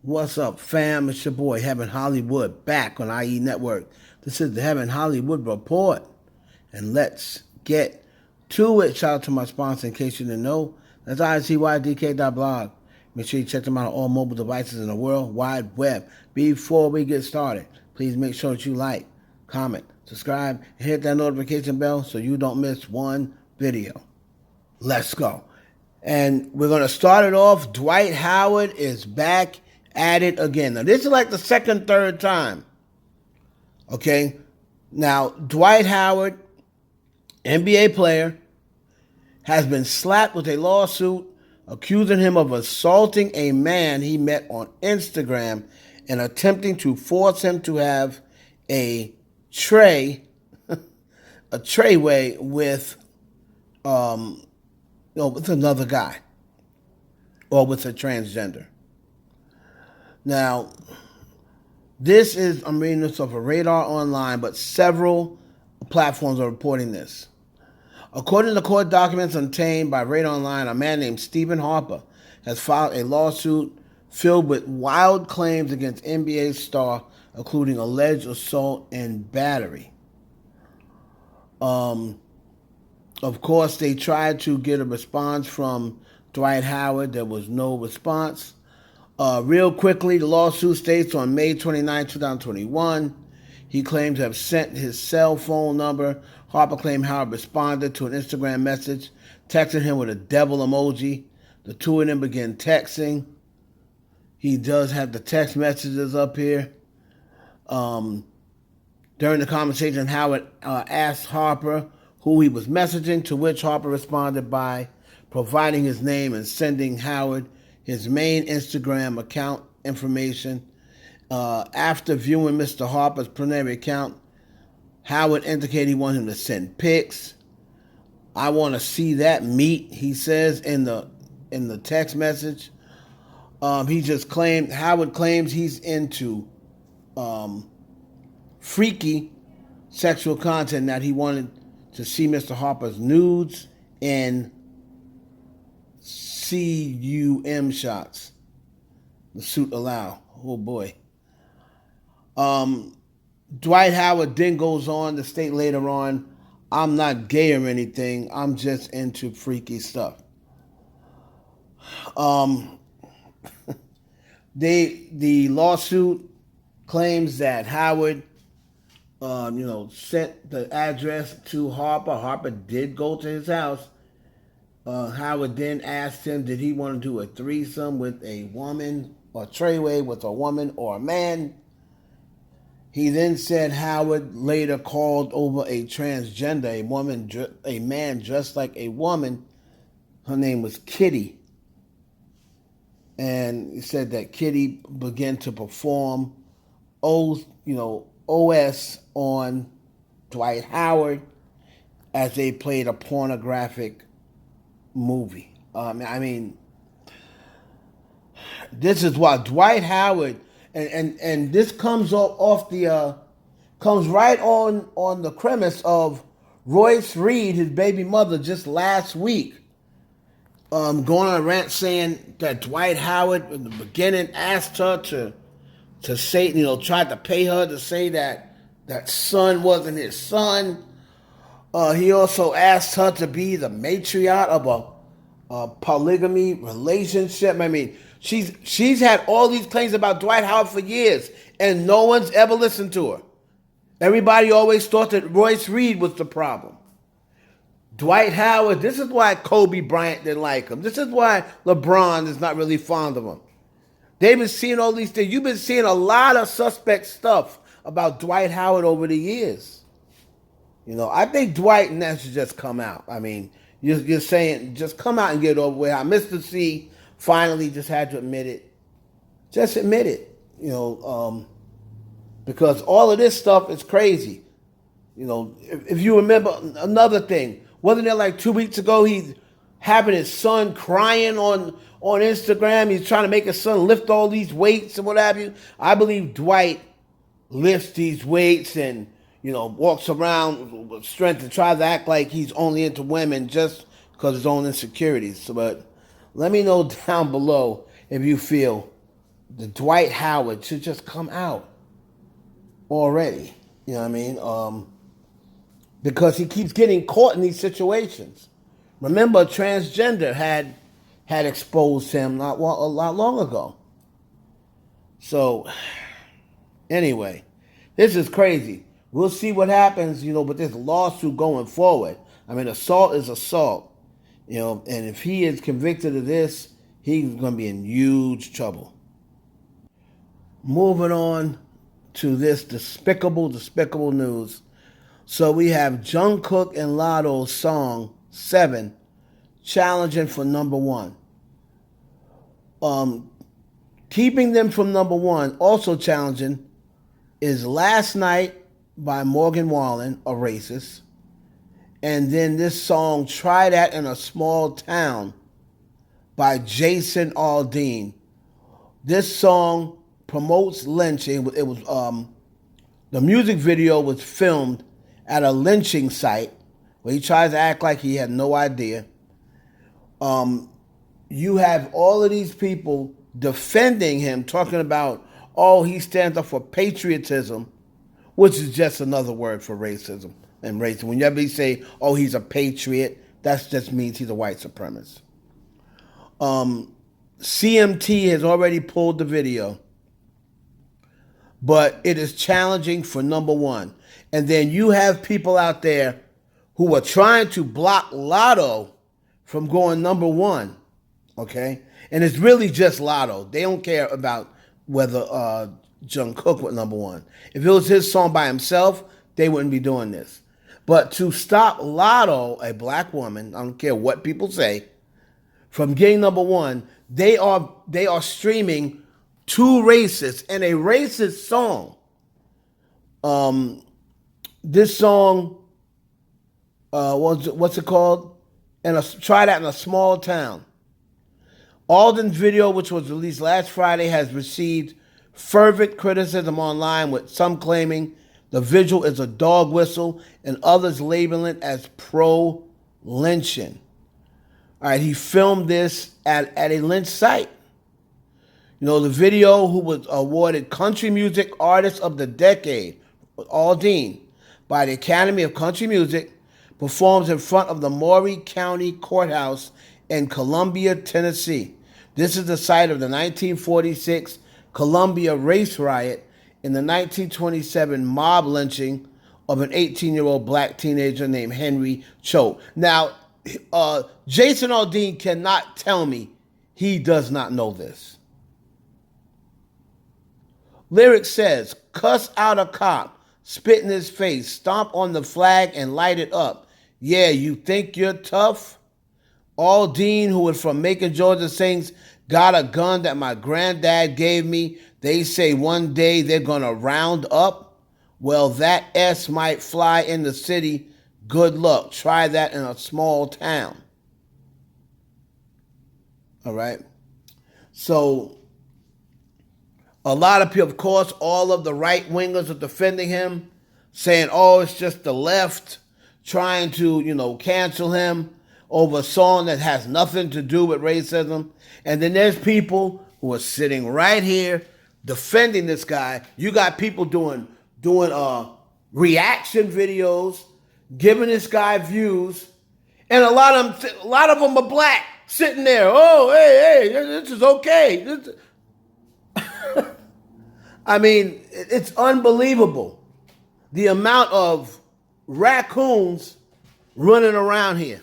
What's up, fam? It's your boy, Heaven Hollywood, back on IE Network. This is the Heaven Hollywood Report, and let's get to it. Shout out to my sponsor, in case you didn't know. That's ICYDK.blog. Make sure you check them out on all mobile devices in the World Wide Web. Before we get started, please make sure that you like, comment, subscribe, and hit that notification bell so you don't miss one video. Let's go. And we're going to start it off. Dwight Howard is back at it again. Now, this is like the second, third time. Okay? Now, Dwight Howard, NBA player, has been slapped with a lawsuit accusing him of assaulting a man he met on Instagram and attempting to force him to have a treyway with with another guy or with a transgender. Now, this is, I'm reading this off of Radar Online, but several platforms are reporting this. According to court documents obtained by Radar Online, a man named Stephen Harper has filed a lawsuit filled with wild claims against NBA star, including alleged assault and battery. Of course, they tried to get a response from Dwight Howard. There was no response. Real quickly, the lawsuit states on May 29, 2021, he claimed to have sent his cell phone number. Harper claimed Howard responded to an Instagram message, texting him with a devil emoji. The two of them began texting. He does have the text messages up here. During the conversation, Howard asked Harper who he was messaging, to which Harper responded by providing his name and sending Howard his main Instagram account information. After viewing Mr. Harper's preliminary account, Howard indicated he wanted him to send pics. I want to see that meat, he says in the text message. Howard claims he's into freaky sexual content, that he wanted to see Mr. Harper's nudes and CUM shots. The suit allow. Oh boy. Dwight Howard then goes on to state later on, I'm not gay or anything. I'm just into freaky stuff. The lawsuit claims that Howard sent the address to Harper. Harper did go to his house. Howard then asked him, did he want to do a threesome with a woman, or treyway with a woman or a man? He then said Howard later called over a transgender, a man dressed like a woman. Her name was Kitty. And he said that Kitty began to perform OS on Dwight Howard as they played a pornographic movie. This is why Dwight Howard, and this comes comes right on the premise of Royce Reed, his baby mother, just last week, going on a rant saying that Dwight Howard in the beginning asked her to say, tried to pay her to say that son wasn't his son. He also asked her to be the matriarch of a polygamy relationship. She's had all these claims about Dwight Howard for years, and no one's ever listened to her. Everybody always thought that Royce Reed was the problem. Dwight Howard, this is why Kobe Bryant didn't like him. This is why LeBron is not really fond of him. They've been seeing all these things. You've been seeing a lot of suspect stuff about Dwight Howard over the years. I think Dwight and that should just come out. You're saying just come out and get it over with. How Mr. C finally just had to admit it. Just admit it. Because all of this stuff is crazy. If you remember another thing, wasn't it like 2 weeks ago he's having his son crying on Instagram? He's trying to make his son lift all these weights and what have you. I believe Dwight lifts these weights and walks around with strength and tries to act like he's only into women just because of his own insecurities. But let me know down below if you feel the Dwight Howard should just come out already. You know what I mean? Because he keeps getting caught in these situations. Remember, transgender had exposed him a lot long ago. So, anyway, this is crazy. We'll see what happens, with this lawsuit going forward. I mean, assault is assault, and if he is convicted of this, he's going to be in huge trouble. Moving on to this despicable news. So we have Jungkook and Latto's song 7 challenging for number 1. Keeping them from number 1, also challenging, is Last Night by Morgan Wallen, a racist. And then this song, Try That in a Small Town by Jason Aldean. This song promotes lynching. It was the music video was filmed at a lynching site where he tries to act like he had no idea. You have all of these people defending him, talking about, he stands up for patriotism, which is just another word for racism and racism. Whenever you say, he's a patriot, that just means he's a white supremacist. CMT has already pulled the video, but it is challenging for number 1. And then you have people out there who are trying to block Latto from going number 1, okay? And it's really just Latto. They don't care about whether Jungkook went number 1. If it was his song by himself, they wouldn't be doing this. But to stop Latto, a black woman, I don't care what people say, from getting number 1, they are streaming 2 racists and a racist song. This song, what's it called? Try That in a Small Town. Alden's video, which was released last Friday, has received fervent criticism online, with some claiming the visual is a dog whistle and others labeling it as pro-lynching. All right, he filmed this at a lynch site. The video, who was awarded Country Music Artist of the Decade, Aldean, by the Academy of Country Music, performs in front of the Maury County Courthouse in Columbia, Tennessee. This is the site of the 1946 Columbia race riot and the 1927 mob lynching of an 18-year-old black teenager named Henry Cho. Now, Jason Aldean cannot tell me he does not know this. Lyric says, cuss out a cop, spit in his face, stomp on the flag and light it up. Yeah, you think you're tough? Aldean, who is from Macon, Georgia, sings, got a gun that my granddad gave me. They say one day they're going to round up. Well, that S might fly in the city. Good luck. Try that in a small town. All right. So a lot of people, of course, all of the right wingers are defending him, saying, it's just the left trying to, cancel him over a song that has nothing to do with racism. And then there's people who are sitting right here defending this guy. You got people doing reaction videos, giving this guy views, and a lot of them are black, sitting there. Hey, this is okay. I mean, it's unbelievable the amount of raccoons running around here.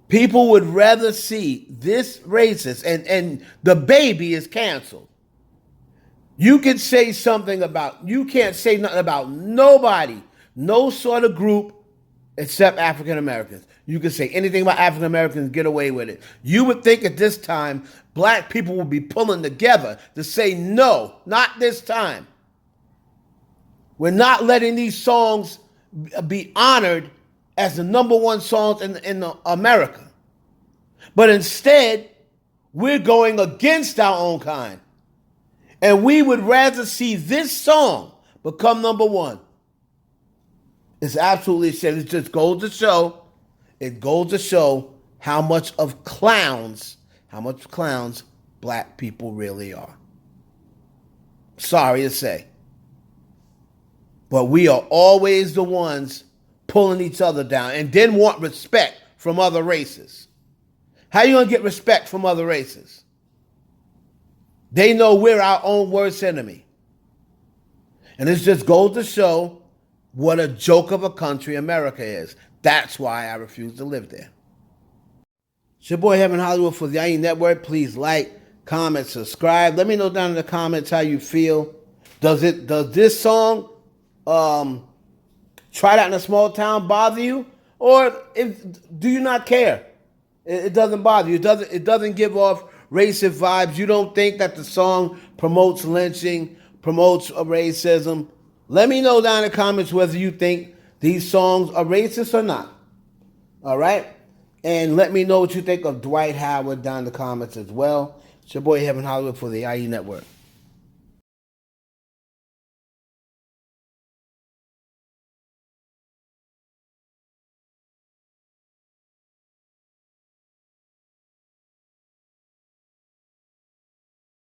People would rather see this racist, and the baby is canceled. You can say something you can't say nothing about nobody, no sort of group except African Americans. You can say anything about African Americans, get away with it. You would think at this time, black people would be pulling together to say, no, not this time. We're not letting these songs be honored as the number 1 songs in America. But instead, we're going against our own kind. And we would rather see this song become number 1. It's absolutely shit. It just goes to show how much clowns black people really are. Sorry to say. But we are always the ones pulling each other down and then want respect from other races. How you going to get respect from other races? They know we're our own worst enemy. And this just goes to show what a joke of a country America is. That's why I refuse to live there. It's your boy Heaven Hollywood for the Aldean Network. Please like, comment, subscribe. Let me know down in the comments how you feel. Does this song, Try That in a Small Town, bother you? Or do you not care? It doesn't bother you. It doesn't give off racist vibes. You don't think that the song promotes lynching, promotes racism. Let me know down in the comments whether you think these songs are racist or not. All right? And let me know what you think of Dwight Howard down in the comments as well. It's your boy Heaven Hollywood for the Aldean Network.